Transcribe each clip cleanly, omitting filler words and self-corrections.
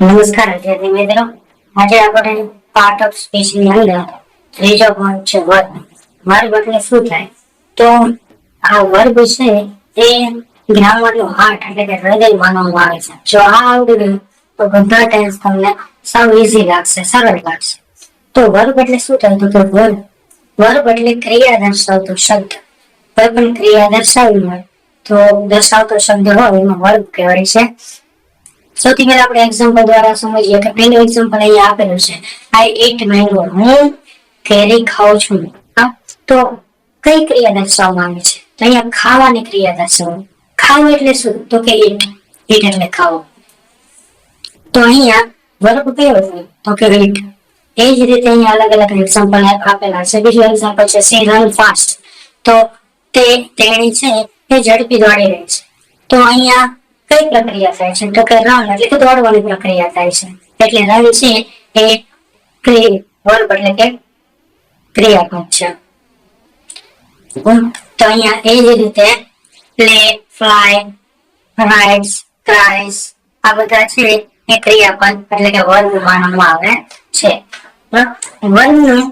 નમસ્કાર વિદ્યાર્થી મિત્રો, આજે આપણે પાર્ટ ઓફ સ્પીચ ની અંદર ત્રીજો પોઈન્ટ છે વર્બ. વર્બ એટલે શું થાય? તો આ વર્બ છે એ ગ્રામર નો હાર્ટ એટલે કે હૃદય માનવામાં આવે છે. જો આ આવડી ગયું તો બધા ટેન્સ તમને સાવ ઈઝી લાગશે, સરળ લાગશે. તો વર્બ એટલે શું થાય? તો વર્બ એટલે ક્રિયા દર્શાવતો શબ્દ. કોઈ પણ ક્રિયા દર્શાવવી હોય તો દર્શાવતો શબ્દ હોય એમાં વર્બ કહેવાય છે. સૌથી પહેલા આપણે એક્ઝામ્પલ દ્વારા સમજીએ કે પહેલું એક્ઝામ્પલ અહીંયા આપેલું છે, આઈ ઈટ મેંગો, હું કેરી ખાઉં છું. તો કઈ ક્રિયા દર્શાવવામાં આવી છે? તો અહીંયા ખાવાની ક્રિયા દર્શાવવામાં. ખાવું એટલે શું? તો કે ઈટ. ઈટ એટલે ખાવું. તો અહીંયા વર્બ કયો છે? તો કે ઈટ. એ જ રીતે અહીંયા અલગ અલગ એક્ઝામ્પલ આપેલા છે. બીજું એક્ઝામ્પલ છે સી રન ફાસ્ટ. તો તેણી છે એ ઝડપી દોડી રહી છે. તો અહીંયા કઈ પ્રક્રિયા થાય છે? તો કે રન એટલે કે દોડવાની પ્રક્રિયા થાય છે. એટલે રન છે એ વર્બ એટલે કે ક્રિયાપદ છે. તો અહીંયા એ જ રીતે પ્લે, ફ્લાય, રાઇડ્સ, ક્રાઇસ આ બધા છે એ ક્રિયાપદ એટલે કે વર્બ માનવામાં આવે છે. વર્બનું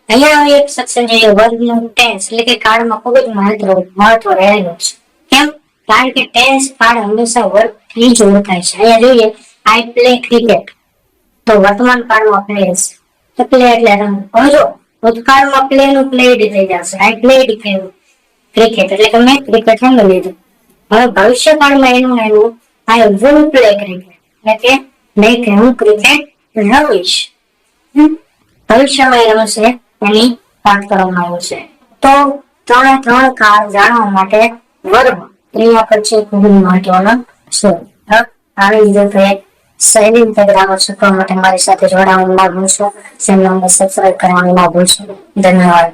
અહીંયા એક સેક્શન જોઈએ, વર્બનું ટેન્સ એટલે કે કાળમાં ખૂબ જ મહત્વ રહેલું છે. કેમ? કારણ કે ટેન્સ કાળ હંમેશા વર્બ થી જ ઓળખાય છે. અહીંયા જોઈએ આઈ પ્લે ક્રિકેટ, તો વર્તમાન કાળમાં પ્લેસ, તો પ્લે એટલે રમવું. હવે જો ભૂતકાળમાં પ્લે નું પ્લેડ થઈ જશે, આઈ પ્લેડ ક્રિકેટ એટલે કે મેં ક્રિકેટ રમી લીધું. હવે ભવિષ્યકાળમાં એનું આઈ વિલ પ્લે ક્રિકેટ એટલે કે મેં કે હું ક્રિકેટ રમીશ. ભવિષ્યમાં રમશે એની વાત કરવામાં આવ્યું છે. તો ત્રણ કાળ જાણવા માટે વર્બ ક્રિયાપદ છે ખૂબ જ મહત્વનો છે. આવી રીતે શૈલી રીતે ગ્રામર શીખવા માટે મારી સાથે જોડાવાનું ના ભૂલશો. ચેનલને સબસ્ક્રાઇબ કરવાનું ના ભૂલશો. ધન્યવાદ.